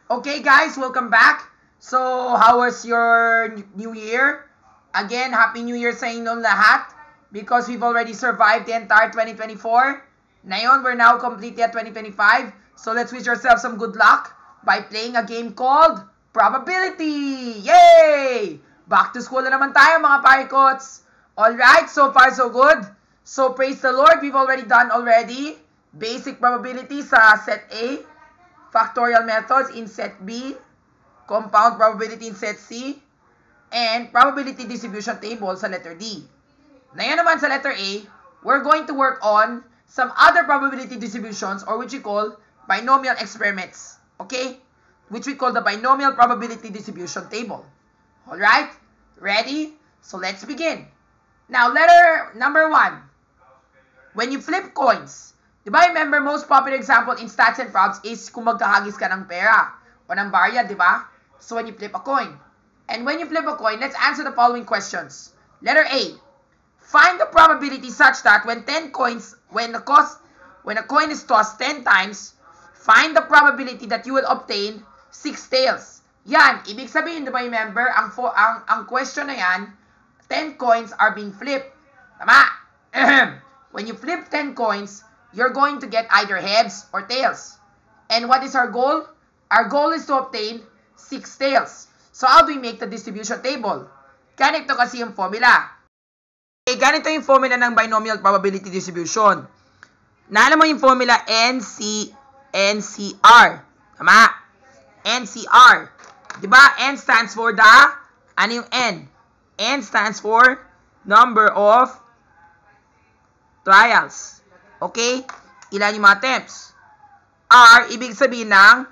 Okay guys, welcome back. So, how was your new year? Again, Happy New Year sa inyong lahat because we've already survived the entire 2024. Ngayon, we're now completely at 2025. So, let's wish ourselves some good luck by playing a game called Probability! Yay! Back to school na naman tayo mga parikots. Alright, so far so good. So, praise the Lord, we've already done basic probability sa set A, factorial methods in set B, compound probability in set C, and probability distribution table sa letter D. Ngayon naman sa letter A, we're going to work on some other probability distributions or which we call binomial experiments. Okay? Which we call the binomial probability distribution table. Alright? Ready? So let's begin. Now, letter number 1. When you flip coins, diba remember most popular example in stats and probs is kung magkahagis ka ng pera o ng barya, diba? So when you flip a coin. And when you flip a coin, let's answer the following questions. Letter A. Find the probability such that when a coin is tossed 10 times, find the probability that you will obtain 6 tails. Yan, ibig sabihin, diba remember, ang question na yan, 10 coins are being flipped. Tama? When you flip 10 coins, you're going to get either heads or tails. And what is our goal? Our goal is to obtain 6 tails. So how do we make the distribution table? Ganito kasi yung formula. Okay, ganito yung formula ng binomial probability distribution. Naalam mo yung formula NCR. Tama? NCR. Diba? N stands for ano yung N? N stands for number of trials. Okay? Ilan yung mga attempts? R, ibig sabihin ng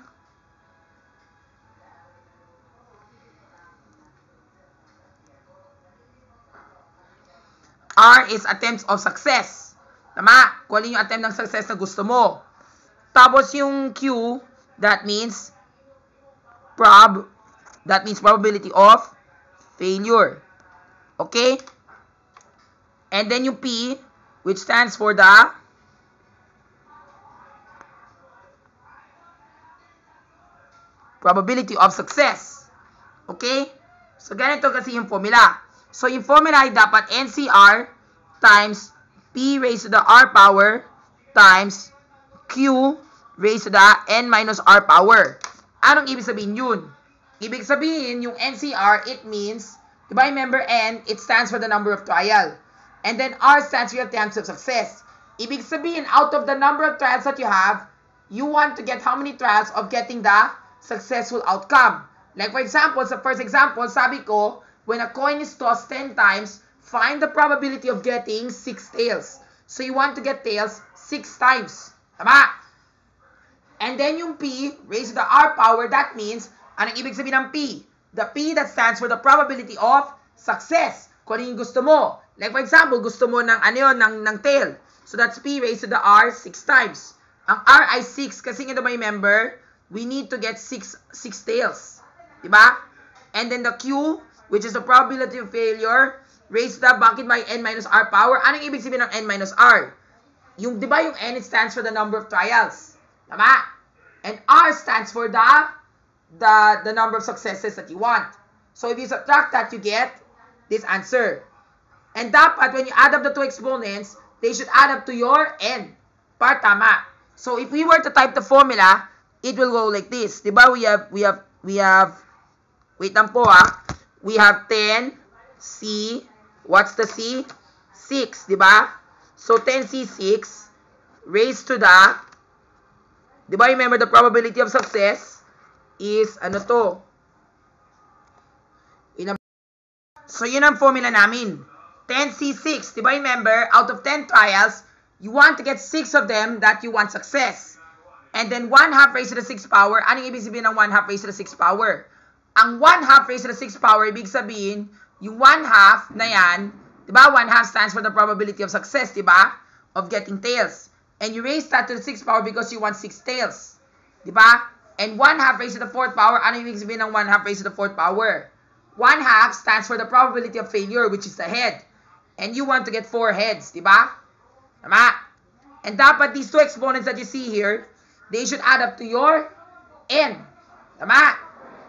R is attempts of success. Tama? Kung alin yung attempt ng success na gusto mo. Tapos yung Q, that means probability of failure. Okay? And then yung P, which stands for the probability of success. Okay? So, ganito kasi yung formula. So, yung formula ay dapat NCR times P raised to the R power times Q raised to the N minus R power. Anong ibig sabihin yun? Ibig sabihin, yung NCR, it means, diba remember N, it stands for the number of trial. And then R stands for your attempts of success. Ibig sabihin, out of the number of trials that you have, you want to get how many trials of getting the successful outcome. Like for example, sa first example, sabi ko, when a coin is tossed 10 times, find the probability of getting 6 tails. So you want to get tails 6 times. Tama? And then yung P, raised to the R power, that means, anong ibig sabihin ng P? The P that stands for the probability of success. Kung ano yung gusto mo. Like for example, gusto mo ng ng tail. So that's P raised to the R 6 times. Ang R ay 6 kasi nga diba remember, we need to get 6 tails. Diba? And then the Q, which is the probability of failure, raised to the bakit by N minus R power. Anong ibig sabihin ng N minus R? Yung, diba yung N, it stands for the number of trials. Tama? And R stands for the number of successes that you want. So if you subtract that, you get this answer. And dapat, when you add up the two exponents, they should add up to your N. Par tama. So if we were to type the formula, it will go like this. Diba? We have, wait lang po we have 10, C, what's the C? 6, diba? So 10C6 raised to the, diba remember the probability of success is, ano to? So yun ang formula namin. 10C6, diba remember, out of 10 trials, you want to get 6 of them that you want success. And then 1/2 raised to the 6th power. Anong ibig sabihin ng 1/2 raised to the 6th power? Ang 1/2 raised to the 6th power, ibig sabihin, yung 1/2 na yan, diba, 1/2 stands for the probability of success, diba, of getting tails. And you raise that to the 6th power because you want 6 tails. Diba? And 1/2 raised to the 4th power, ano ibig sabihin ng 1/2 raised to the 4th power? 1/2 stands for the probability of failure, which is the head. And you want to get 4 heads, diba? Tama? And dapat these two exponents that you see here, they should add up to your N. Tama?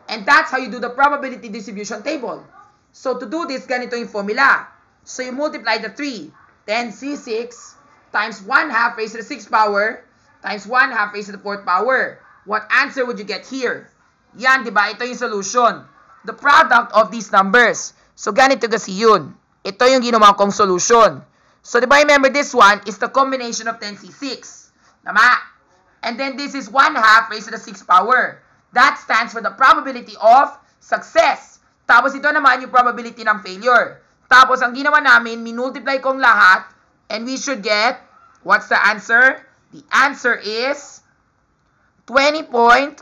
And that's how you do the probability distribution table. So to do this, ganito yung formula. So you multiply the 3. 10C6 times 1/2 raised to the 6th power times 1/2 raised to the 4th power. What answer would you get here? Yan, di ba? Ito yung solution. The product of these numbers. So ganito kasi yun. Ito yung ginawa kong solution. So di ba, remember this one is the combination of 10C6. Tama? And then this is 1/2 raised to the 6th power. That stands for the probability of success. Tapos ito naman yung probability ng failure. Tapos ang ginawa namin, minultiply kong lahat, and we should get, what's the answer? The answer is 20.50%.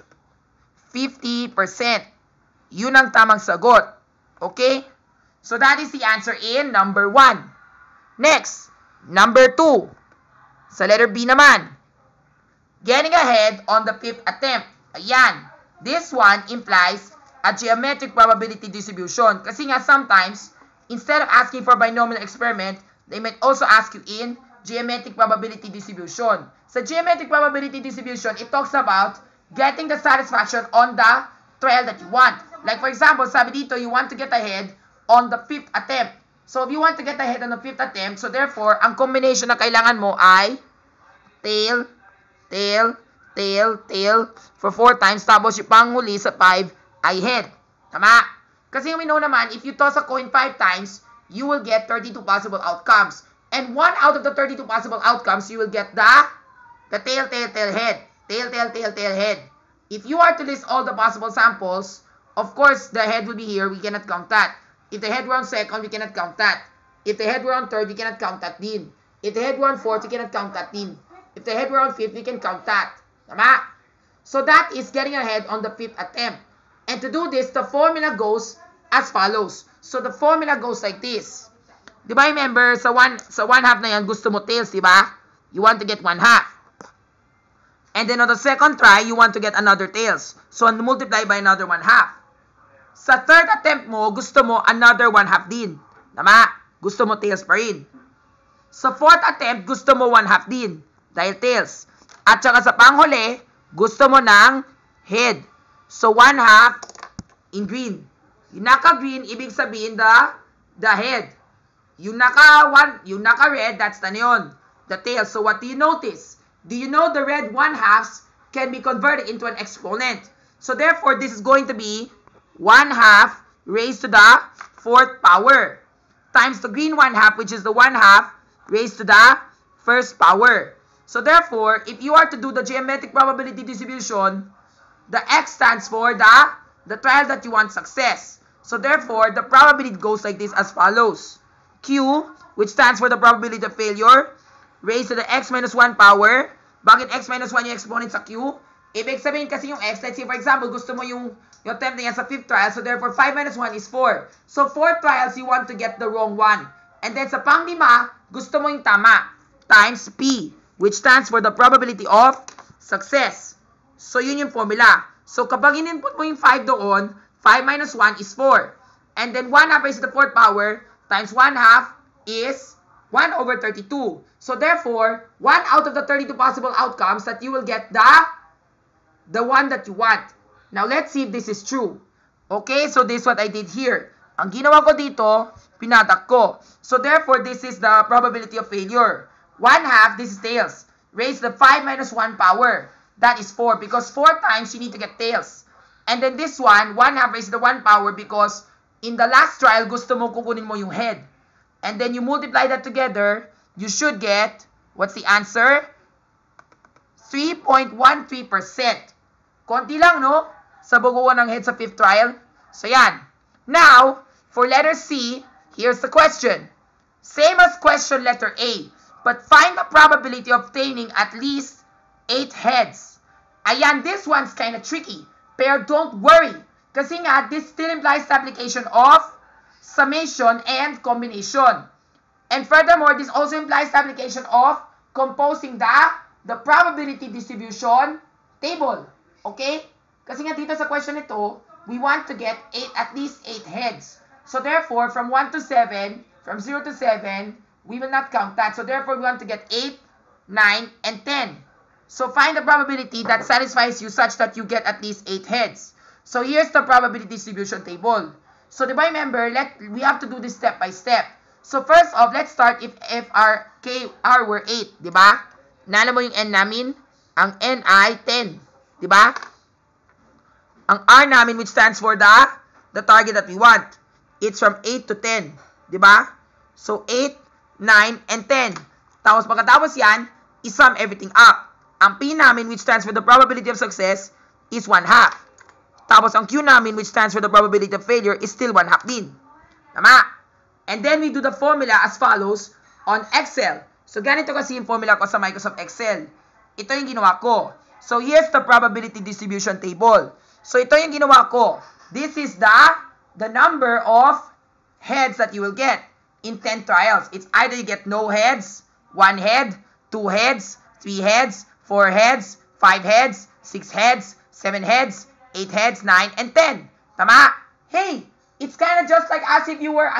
Yun ang tamang sagot. Okay? So that is the answer in number 1. Next, number 2. Sa letter B naman, getting ahead on the 5th attempt. Ayan. This one implies a geometric probability distribution. Kasi nga sometimes, instead of asking for binomial experiment, they might also ask you in geometric probability distribution. Sa geometric probability distribution, it talks about getting the satisfaction on the trial that you want. Like for example, sabi dito, you want to get ahead on the 5th attempt. So if you want to get ahead on the 5th attempt, so therefore, ang combination na kailangan mo ay tail, tail, tail, tail for 4 times. Tapos yung panghuli sa 5 ay head. Tama? Kasi we know naman, if you toss a coin 5 times, you will get 32 possible outcomes. And 1 out of the 32 possible outcomes, you will get the tail, tail, tail, head. Tail, tail, tail, tail, head. If you are to list all the possible samples, of course, the head will be here. We cannot count that. If the head were on 2nd, we cannot count that. If the head were on 3rd, we cannot count that din. If the head were on 4th, we cannot count that din. If the head were on 5th, we can count that. Tama? So that is getting ahead on the 5th attempt. And to do this, the formula goes as follows. So the formula goes like this. Di ba, remember, sa 1/2 na yan, gusto mo tails, di ba? You want to get 1/2. And then on the second try, you want to get another tails. So multiply by another 1/2. Sa 3rd attempt mo, gusto mo another 1/2 din. Tama? Gusto mo tails pa rin. Sa 4th attempt, gusto mo 1/2 din. Dahil tails. At saka sa panghuli, gusto mo ng head. So 1/2 in green. Yung naka-green, ibig sabihin the head. Yung naka-red, that's the yun, the tail. So what do you notice? Do you know the red 1/2 can be converted into an exponent? So therefore, this is going to be 1/2 raised to the 4th power times the green 1/2, which is the 1/2 raised to the 1st power. So therefore, if you are to do the geometric probability distribution, the x stands for the trial that you want success. So therefore, the probability goes like this as follows. Q, which stands for the probability of failure, raised to the x minus 1 power. Bakit x minus 1 yung exponent sa Q? Ibig sabihin kasi yung x, let's say for example, gusto mo yung attempt na yan sa 5th trial, so therefore 5 minus 1 is 4. So 4 trials, you want to get the wrong one. And then sa pang-5, gusto mo yung tama, times P, which stands for the probability of success. So yun yung formula. So kapag in-input mo yung 5 doon, 5 minus 1 is 4. And then 1/2 raised to the 4th power times 1/2 is 1/32. So therefore, 1 out of the 32 possible outcomes that you will get the one that you want. Now let's see if this is true. Okay, so this is what I did here. Ang ginawa ko dito, pinatak ko. So therefore, this is the probability of failure. 1/2, this is tails. Raise the 5 minus 1 power. That is 4 because 4 times you need to get tails. And then this one, 1/2 raised to the 1 power because in the last trial, gusto mo kukunin mo yung head. And then you multiply that together, you should get, what's the answer? 3.13%. Konti lang, no? Sa buguan ng head sa 5th trial. So yan. Now, for letter C, here's the question. Same as question letter A, but find the probability of obtaining at least 8 heads. Ayan, this one's kind of tricky. Pero don't worry. Kasi nga, this still implies the application of summation and combination. And furthermore, this also implies the application of composing the probability distribution table. Okay? Kasi nga dito sa question nito, we want to get at least 8 heads. So therefore, from 1 to 7, from 0 to 7, we will not count that. So therefore, we want to get 8, 9, and 10. So find the probability that satisfies you such that you get at least 8 heads. So here's the probability distribution table. So di ba remember, we have to do this step by step. So first off, let's start if R were 8, di ba? Nala mo yung N namin? Ang N ay 10, di ba? Ang R namin, which stands for the target that we want, it's from 8 to 10, di ba? So 8, 9, and 10. Tapos pagkatapos yan, isum everything up. Ang P namin, which stands for the probability of success, is 1/2. Tapos ang Q namin, which stands for the probability of failure, is still 1/2 din. Tama? And then we do the formula as follows on Excel. So ganito kasi yung formula ko sa Microsoft Excel. Ito yung ginawa ko. So here's the probability distribution table. So ito yung ginawa ko. This is the number of heads that you will get in 10 trials. It's either you get no heads, 1 head, 2 heads, 3 heads, 4 heads, 5 heads, 6 heads, 7 heads, 8 heads, 9, and 10. Tama? Hey, it's kind of just like as if you were,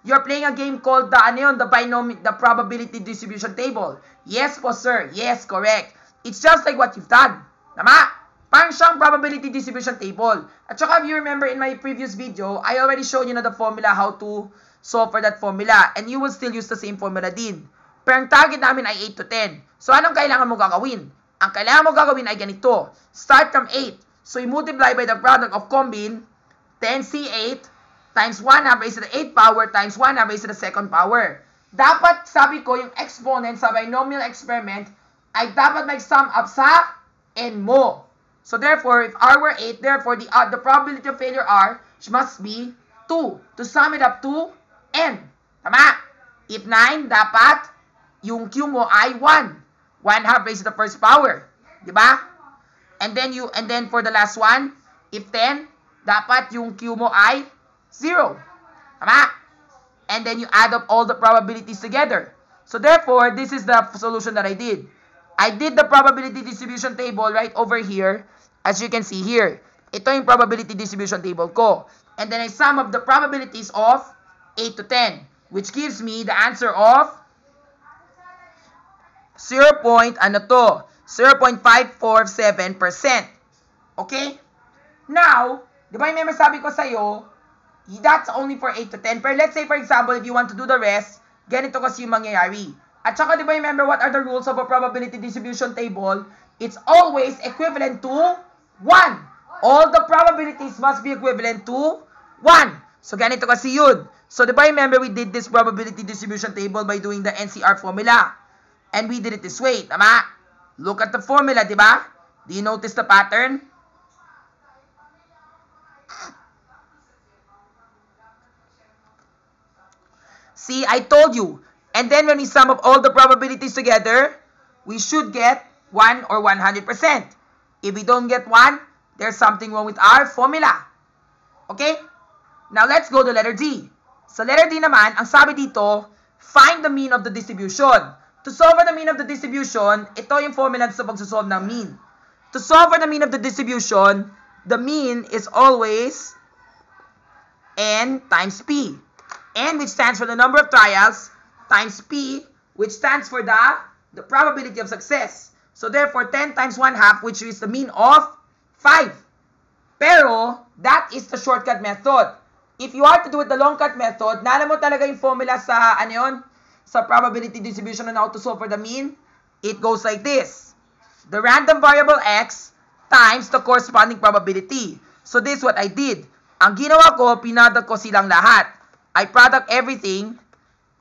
you're playing a game called the probability distribution table. Yes po, sir. Yes, correct. It's just like what you've done. Tama? Parang siyang probability distribution table. At saka if you remember in my previous video, I already showed you na the formula, how to solve for that formula. And you will still use the same formula din. Pero ang target namin ay 8 to 10. So anong kailangan mo gagawin? Ang kailangan mo gagawin ay ganito. Start from 8. So you multiply by the product of combine 10C8 times 1/2 raised to the 8th power times 1/2 raised to the 2nd power. Dapat, sabi ko, yung exponent sa binomial experiment ay dapat mag-sum up sa n mo. So therefore, if R were 8, therefore the probability of failure R must be 2 to sum it up to n. Tama? If 9, dapat yung Q mo ay 1. 1/2 raised to the 1st power. Diba? And then for the last one, if 10, dapat yung Q mo ay 0. Tama? And then you add up all the probabilities together. So therefore, this is the solution that I did. I did the probability distribution table right over here. As you can see here. Ito yung probability distribution table ko. And then I sum up the probabilities of 8 to 10. Which gives me the answer of 0.547%. Okay? Now, di ba yung sabi ko sa'yo, that's only for 8 to 10. Pero let's say, for example, if you want to do the rest, ganito kasi yung mangyayari. At saka, di ba remember what are the rules of a probability distribution table? It's always equivalent to 1. All the probabilities must be equivalent to 1. So, ganito kasi yun. So, di ba remember we did this probability distribution table by doing the NCR formula? And we did it this way, tama? Look at the formula, di ba? Do you notice the pattern? See, I told you. And then when we sum up all the probabilities together, we should get 1 or 100%. If we don't get 1, there's something wrong with our formula. Okay? Now, let's go to letter D. Sa letter D naman, ang sabi dito, find the mean of the distribution. To solve for the mean of the distribution, ito yung formula sa pagsosolve ng mean. To solve for the mean of the distribution, the mean is always N times P. N, which stands for the number of trials, times P, which stands for the probability of success. So therefore, 10 times 1/2, which is the mean of 5. Pero, that is the shortcut method. If you are to do it the long cut method, naalam mo talaga yung formula sa, sa probability distribution on how to solve for the mean. It goes like this. The random variable x times the corresponding probability. So this is what I did. Ang ginawa ko, pinadak ko silang lahat. I product everything,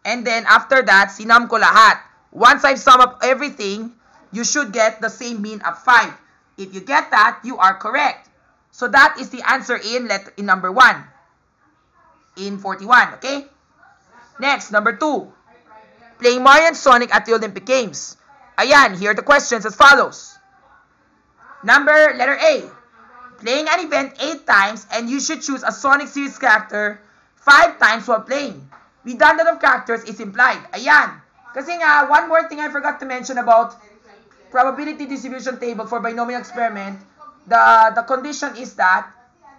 and then after that, sinum ko lahat. Once I've sum up everything, you should get the same mean of 5. If you get that, you are correct. So that is the answer in number 1. In 41, okay? Next, number 2. Playing Mario and Sonic at the Olympic Games. Ayan, here are the questions as follows. Letter A. Playing an event 8 times and you should choose a Sonic series character 5 times while playing. Redundant of characters is implied. Ayan. Kasi nga, one more thing I forgot to mention about probability distribution table for binomial experiment. The condition is that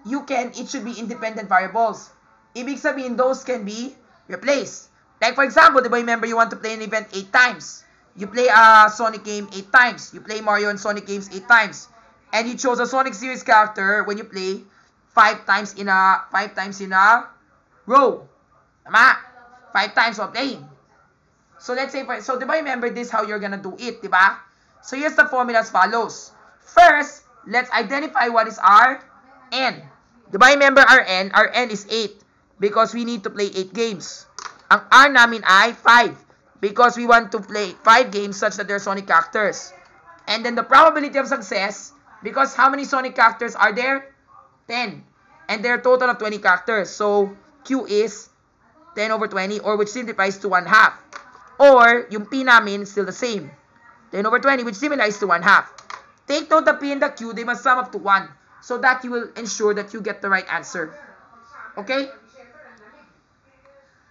it should be independent variables. Ibig sabihin, those can be replaced. Like for example, di ba remember you want to play an event 8 times. You play a Sonic game 8 times. You play Mario and Sonic games 8 times. and you chose a Sonic Series character when you play 5 times in a row. Tama? 5 times while playing. So let's say, so diba remember this how you're gonna do it, diba? So here's the formula as follows. First, let's identify what is our N. Diba remember our N? Our N is 8 because we need to play 8 games. Ang R namin ay 5 because we want to play 5 games such that they're Sonic characters. And then the probability of success, because how many Sonic characters are there? 10. And there are total of 20 characters. So Q is 10 over 20, or which simplifies to 1/2. Or yung P namin is still the same. 10 over 20, which simplifies to 1/2. Take note the P and the Q, they must sum up to 1. So that you will ensure that you get the right answer. Okay?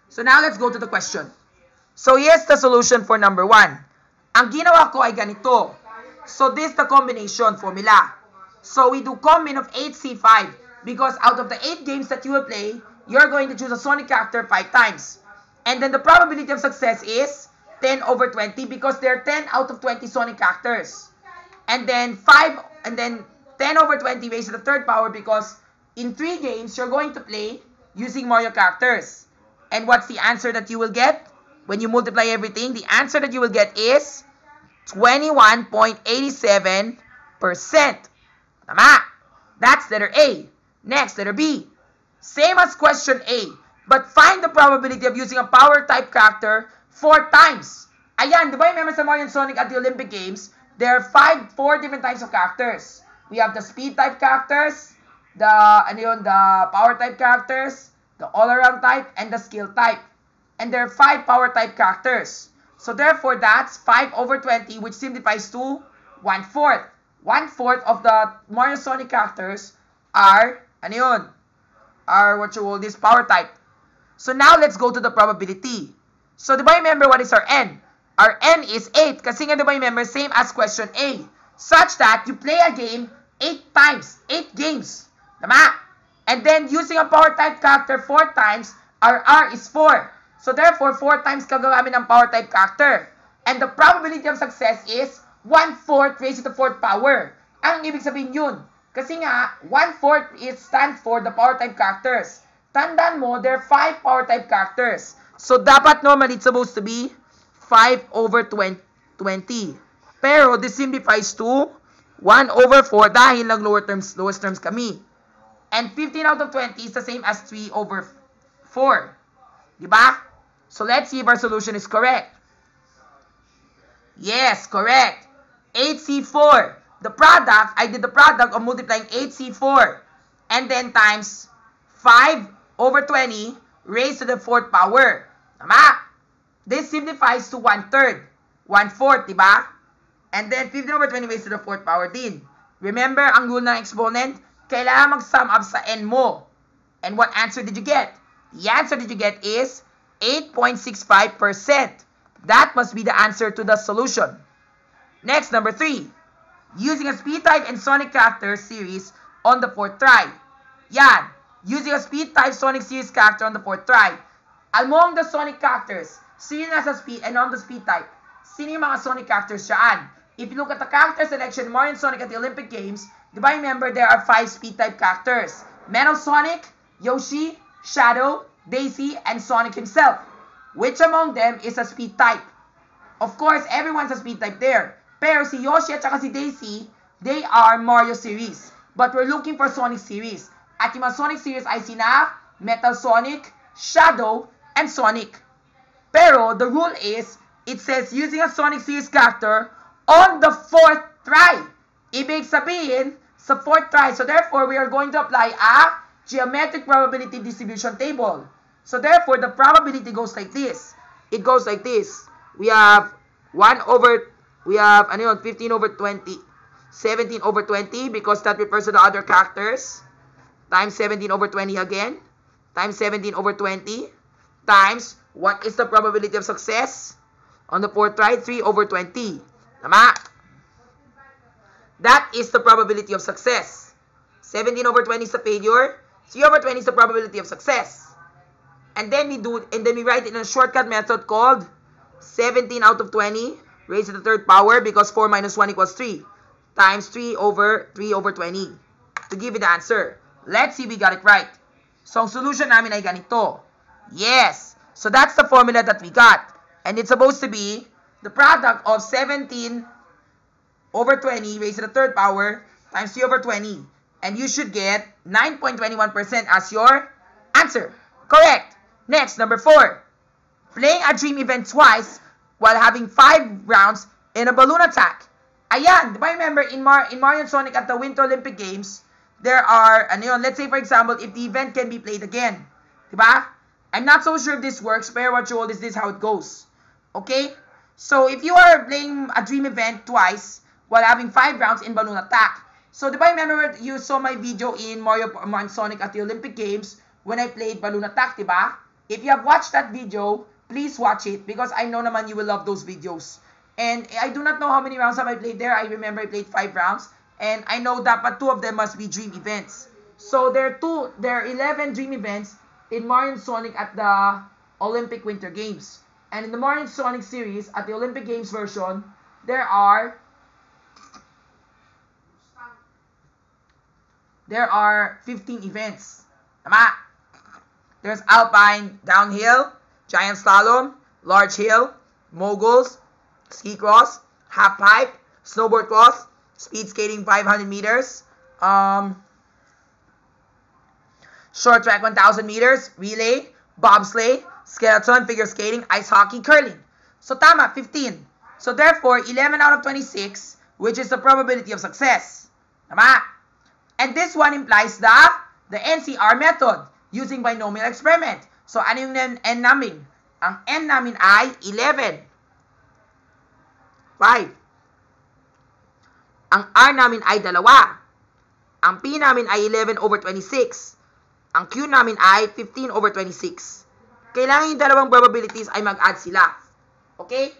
So now let's go to the question. So here's the solution for number 1. Ang ginawa ko ay ganito. So this is the combination formula. So we do combine of 8C5 because out of the 8 games that you will play, you're going to choose a Sonic character 5 times. And then the probability of success is 10 over 20 because there are 10 out of 20 Sonic characters. And then 10 over 20 raised to the 3rd power because in 3 games, you're going to play using Mario characters. And what's the answer that you will get? When you multiply everything, the answer that you will get is 21.87%. Tama. That's letter A. Next, letter B. Same as question A, but find the probability of using a power type character 4 times. Ayan, di ba remember sa Mario and Sonic at the Olympic Games, there are 4 different types of characters. We have the speed type characters, the power type characters, the all-around type, and the skill type. And there are 5 power type characters. So therefore, that's 5 over 20, which simplifies to 1/4. 1/4 of the Mario Sonic characters are, this power type. So now let's go to the probability. So diba remember what is our N? Our N is 8. Kasi nga diba remember, same as question A. Such that you play a game 8 times. 8 games. Tama? And then using a power type character 4 times, our R is 4. So therefore, 4 times gagawin ng power type character. And the probability of success is 1/4 raised to the 4th power. Ang ibig sabihin yun? Kasi nga, 1/4 stands for the power type characters. Tandaan mo, there are 5 power type characters. So dapat normally it's supposed to be 5 over 20. Pero this simplifies to 1 over 4 dahil lowest terms kami. And 15 out of 20 is the same as 3 over 4. Diba? So let's see if our solution is correct. Yes, correct. 8C4. The product, I did the product of multiplying 8C4 and then times 5 over 20 raised to the 4th power. Tama? This simplifies to 1/3. 1/4, diba? And then 15 over 20 raised to the 4th power din. Remember, ang rule ng exponent, kailangan mag-sum up sa n mo. And what answer did you get? The answer that you get is 8.65%. That must be the answer to the solution. Next, number 3. Using a speed type and Sonic character series on the 4th try. Yan. Using a speed type Sonic series character on the 4th try. Among the Sonic characters, sino nasa speed and on the speed type? Sino yung mga Sonic characters dyan? If you look at the character selection, Mario and Sonic at the Olympic Games, di ba remember there are 5 speed type characters? Metal Sonic, Yoshi, Shadow, Daisy, and Sonic himself. Which among them is a speed type? Of course, everyone's a speed type there. Pero si Yoshi at saka si Daisy, they are Mario series. But we're looking for Sonic series. At yung mga Sonic series ay sina Metal Sonic, Shadow, and Sonic. Pero the rule is, it says using a Sonic series character on the 4th try. Ibig sabihin, sa 4th try. So therefore, we are going to apply a geometric probability distribution table. So therefore, the probability goes like this. It goes like this. We have 15 over 20, 17 over 20 because that refers to the other characters. Times 17 over 20 again. Times 17 over 20. Times, what is the probability of success? On the 4th try, 3 over 20. Tama? That is the probability of success. 17 over 20 is the failure. 3 over 20 is the probability of success. And then we write it in a shortcut method called 17 out of 20 raised to the 3rd power because 4 minus 1 equals 3. times 3 over 20 to give you the answer. Let's see we got it right. So, ang solution namin ay ganito. Yes. So, that's the formula that we got. And it's supposed to be the product of 17 over 20 raised to the third power times 3 over 20. And you should get 9.21% as your answer. Correct. Next, number 4. Playing a dream event twice while having 5 rounds in a balloon attack. Ayan, di ba remember in Mario and Sonic at the Winter Olympic Games, there are, let's say for example, if the event can be played again. Di ba? I'm not so sure if this works, pero what you hold is this how it goes. Okay? So, if you are playing a dream event twice while having 5 rounds in balloon attack. So, di ba remember you saw my video in Mario and Sonic at the Olympic Games when I played balloon attack, di ba? If you have watched that video, please watch it because I know naman you will love those videos. And I do not know how many rounds have I played there. I remember I played 5 rounds. And I know that but 2 of them must be dream events. So there are 11 dream events in Mario and Sonic at the Olympic Winter Games. And in the Mario and Sonic series, at the Olympic Games version, there are 15 events. Tama? There's Alpine, Downhill, Giant Slalom, Large Hill, Moguls, Ski Cross, Half Pipe, Snowboard Cross, Speed Skating 500 meters, Short Track 1000 meters, Relay, Bobsleigh, Skeleton, Figure Skating, Ice Hockey, Curling. So tama, 15. So therefore, 11 out of 26, which is the probability of success. Tama? And this one implies the NCR method using binomial experiment. So ano yung N namin? Ang N namin ay 11. 5. Ang R namin ay 2. Ang P namin ay 11 over 26. Ang Q namin ay 15 over 26. Kailangan yung dalawang probabilities ay mag-add sila. Okay?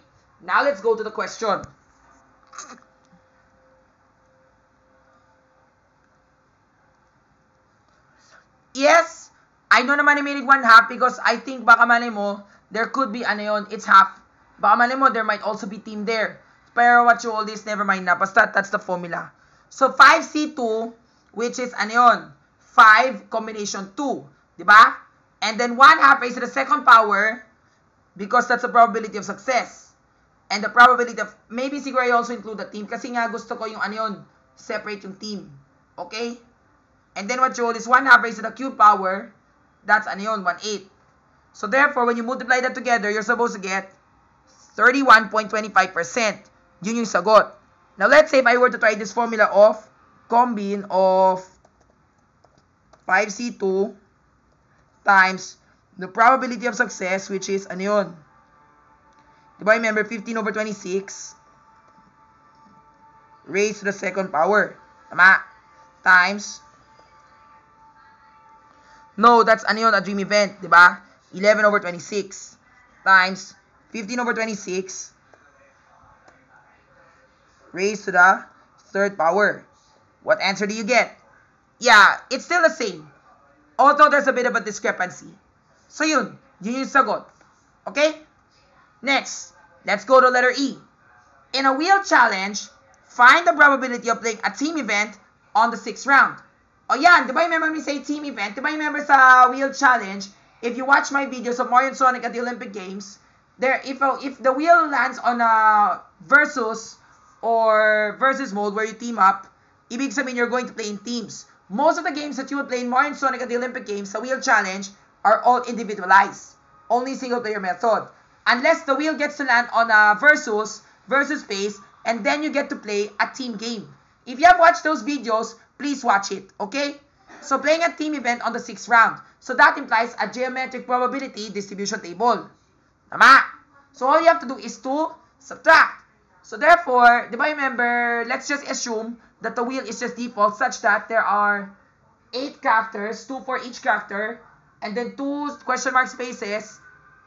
Now, let's go to the question. Yes, I know naman ni Minig 1 half because I think baka mali mo, there could be, it's half. Baka mali mo, there might also be team there. Pero what you all this, never mind na. Basta, that's the formula. So, 5C2, which is, 5 combination 2. Diba? And then 1 half raised to the second power because that's the probability of success. And the probability of, maybe siguro I also include the team kasi nga gusto ko yung, separate yung team. Okay? And then what you hold is 1 half raised to the cube power. That's, 1/8. So, therefore, when you multiply that together, you're supposed to get 31.25%. Yun yung sagot. Now, let's say if I were to try this formula of combine of 5C2 times the probability of success, which is, Diba, remember, 15 over 26 raised to the second power. Tama? Times, no, that's, a dream event, diba? 11 over 26 times 15 over 26 raised to the third power. What answer do you get? Yeah, it's still the same. Although there's a bit of a discrepancy. So yun yung sagot. Okay? Next, let's go to letter E. In a wheel challenge, find the probability of playing a team event on the 6th round. O yan, di ba remember me say team event? Di ba remember sa wheel challenge, if you watch my videos of Mario and Sonic at the Olympic Games, there if the wheel lands on a versus mode where you team up, ibig sabihin you're going to play in teams. Most of the games that you will play in Mario and Sonic at the Olympic Games, the wheel challenge, are all individualized. Only single player method. Unless the wheel gets to land on a versus phase, and then you get to play a team game. If you have watched those videos, please watch it, okay? So playing a team event on the 6th round. So that implies a geometric probability distribution table. Tama? So all you have to do is to subtract. So therefore, di ba remember, let's just assume that the wheel is just default such that there are 8 characters, 2 for each character, and then 2 question mark spaces,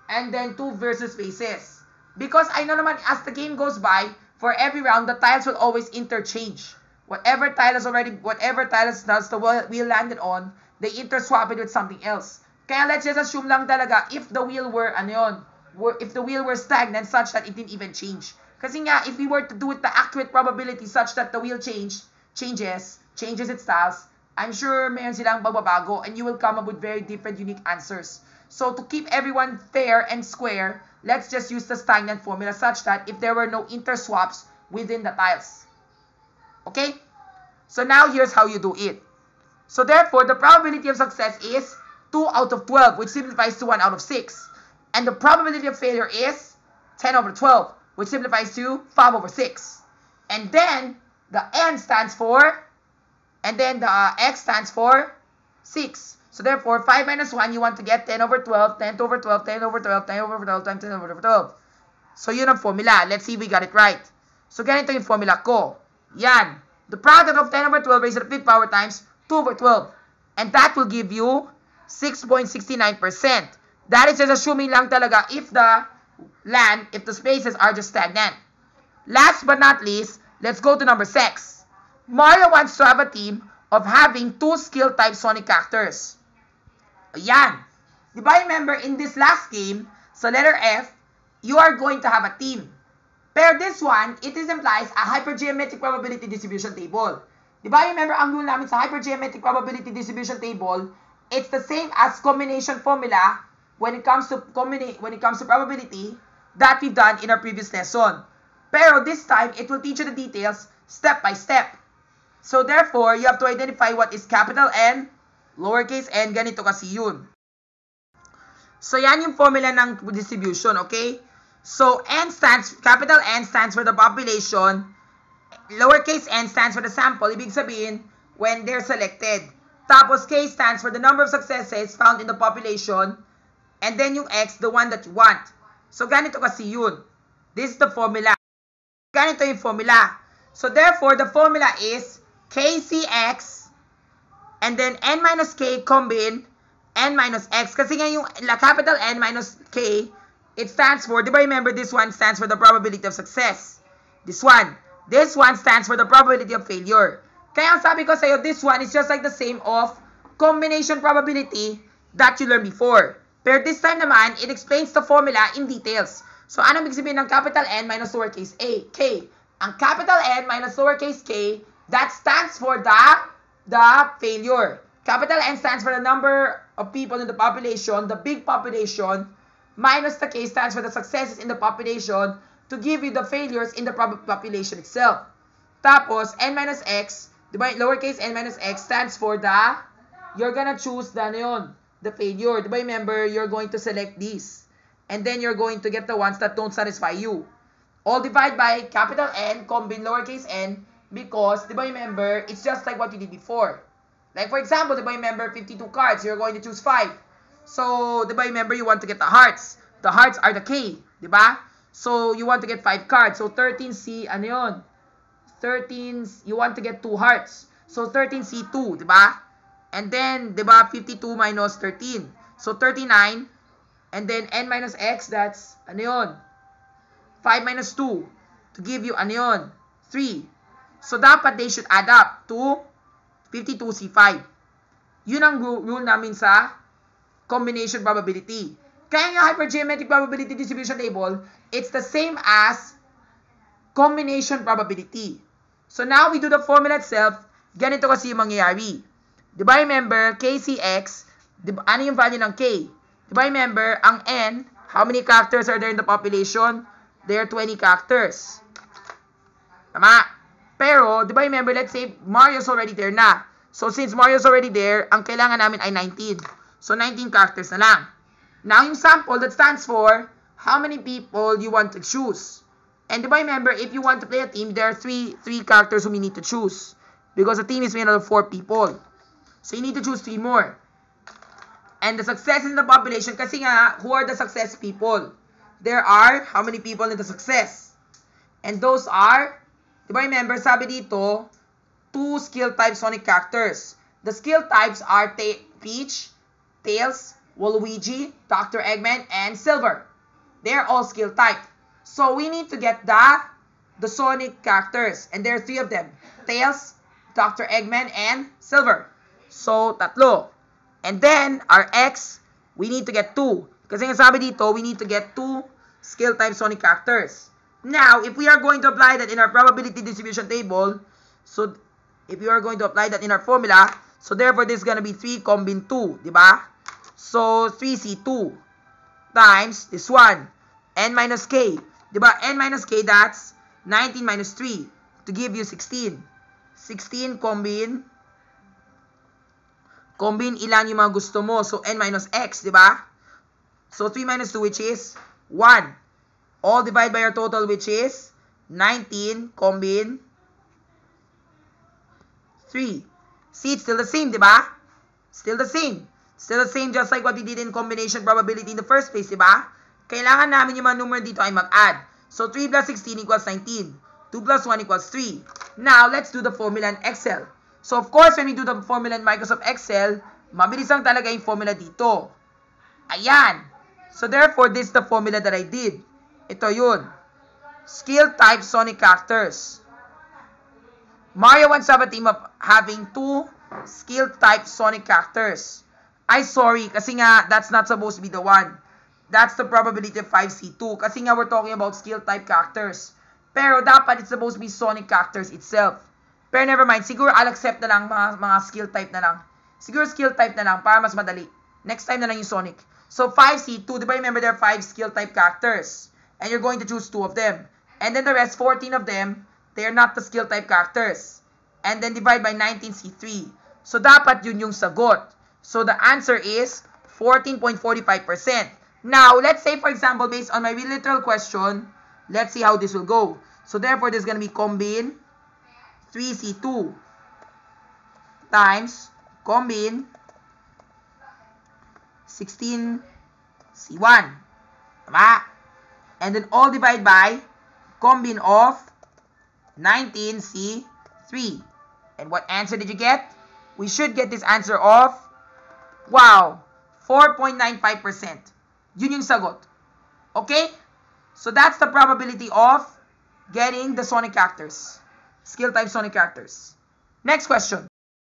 and then 2 versus spaces. Because I know naman, as the game goes by, for every round, the tiles will always interchange. Whatever tile has the wheel landed on, they interswap it with something else. Kaya let's just assume lang talaga if the wheel were, if the wheel were stagnant such that it didn't even change. Kasi nga, if we were to do it the accurate probability such that the wheel changes its styles, I'm sure mayroon silang pagbabago and you will come up with very different, unique answers. So to keep everyone fair and square, let's just use the stagnant formula such that if there were no interswaps within the tiles. Okay? So now here's how you do it. So therefore, the probability of success is 2 out of 12, which simplifies to 1 out of 6. And the probability of failure is 10 over 12, which simplifies to 5 over 6. And then, the n stands for, and then the x stands for 6. So therefore, 5 minus 1, you want to get 10 over 12, 10 over 12, 10 over 12, 10 over 12, times 10 over 12. So yun ang formula. Let's see if we got it right. So ganito yung formula ko. Yan. The product of 10 over 12 raised to the 5th power times 2 over 12. And that will give you 6.69%. That is just assuming lang talaga if the spaces are just stagnant. Last but not least, let's go to number 6. Mario wants to have a team of having 2 skill type Sonic characters. Ayan. Diba remember in this last game, sa letter F, you are going to have a team. Pero this one, it implies a hypergeometric probability distribution table. Diba remember ang rule namin sa hypergeometric probability distribution table, it's the same as combination formula when it comes to probability that we've done in our previous lesson. Pero this time, it will teach you the details step by step. So therefore, you have to identify what is capital N, lowercase n, ganito kasi yun. So yan yung formula ng distribution, okay? So capital N stands for the population, lowercase n stands for the sample, ibig sabihin, when they're selected. Tapos K stands for the number of successes found in the population, and then yung X, the one that you want. So ganito kasi yun. This is the formula. Ganito yung formula. So therefore, the formula is KCX, and then N minus K combine N minus X. Kasi nga yung capital N minus K, it stands for, di ba remember this one stands for the probability of success. This one stands for the probability of failure. Kaya ang sabi ko sa'yo, this one is just like the same of combination probability that you learned before. Pero this time naman, it explains the formula in details. So, anong ibig sabihin ng capital N minus lowercase k? Ang capital N minus lowercase k, that stands for the failure. Capital N stands for the number of people in the population, the big population, minus the K stands for the successes in the population to give you the failures in the population itself. Tapos, N minus X, diba, lowercase n minus X stands for you're gonna choose the failure. Diba, remember, you're going to select these. And then you're going to get the ones that don't satisfy you. All divide by capital N, combine lowercase n, because, diba, remember, it's just like what you did before. Like, for example, diba, remember, 52 cards, you're going to choose 5. So, diba, remember, you want to get the hearts. The hearts are the K, diba? So, you want to get 5 cards. So, 13C, ano yun? 13, you want to get 2 hearts. So, 13C2, diba? And then, diba, 52 minus 13. So, 39. And then, N minus X, that's, ano yun? 5 minus 2. To give you, ano yun? 3. So, dapat they should add up to 52C5. Yun ang rule namin sa combination probability. Kaya yung hypergeometric probability distribution table, it's the same as combination probability. So now we do the formula itself, ganito kasi yung mangyayari. Diba remember, KCX, diba, ano yung value ng K? Diba remember, ang N, how many characters are there in the population? There are 20 characters. Tama? Pero, diba remember, let's say Mario's already there na. So since Mario's already there, ang kailangan namin ay 19. So 19 characters na lang. Now yung sample, that stands for how many people you want to choose. And diba remember, if you want to play a team, there are three characters whom you need to choose. Because a team is made out of 4 people. So you need to choose 3 more. And the success in the population, kasi nga, who are the success people? There are how many people in the success? And those are, diba remember, sabi dito, 2 skill type Sonic characters. The skill types are Peach, Tails, Waluigi, Dr. Eggman, and Silver. They're all skill type. So we need to get the Sonic characters. And there are 3 of them. Tails, Dr. Eggman, and Silver. So, 3. And then, our X, we need to get 2. Kasi nga sabi dito, we need to get 2 skill type Sonic characters. Now, if we are going to apply that in our probability distribution table, so if you are going to apply that in our formula, so therefore this is going to be 3 combine 2, di ba? So 3C2 times this one, n minus k. Di ba? N minus k, that's 19 minus 3 to give you 16. 16 combine ilan yung mga gusto mo. So n minus x, di ba? So 3 minus 2, which is 1. All divided by our total, which is 19 combine 3. See, it's still the same, di ba? Still the same. Still the same, just like what we did in combination probability in the first place, di ba? Kailangan namin yung mga numero dito ay mag-add. So 3 plus 16 equals 19. 2 plus 1 equals 3. Now, let's do the formula in Excel. So, of course, when we do the formula in Microsoft Excel, mabilis lang talaga yung formula dito. Ayan. So, therefore, this is the formula that I did. Ito yun. Skill type sonic characters. Mario wants to have a team of having 2 skill type sonic characters. Ay, sorry, kasi nga, that's not supposed to be the one. That's the probability of 5C2. Kasi nga, we're talking about skill type characters. Pero, dapat it's supposed to be sonic characters itself. Pero, never mind. Siguro, I'll accept na lang mga skill type na lang. Siguro, skill type na lang para mas madali. Next time na lang yung sonic. So, 5C2, di ba remember there are 5 skill type characters? And you're going to choose 2 of them. And then the rest, 14 of them, they are not the skill type characters. And then divide by 19C3. So, dapat yun yung sagot. So, the answer is 14.45%. Now, let's say, for example, based on my literal question, let's see how this will go. So, therefore, this is going to be combine 3C2 times combine 16C1. Tama? And then all divide by combine of 19C3. And what answer did you get? We should get this answer of, wow, 4.95%. Yun yung sagot. Okay? So that's the probability of getting the sonic characters. Skill type sonic characters. Next question.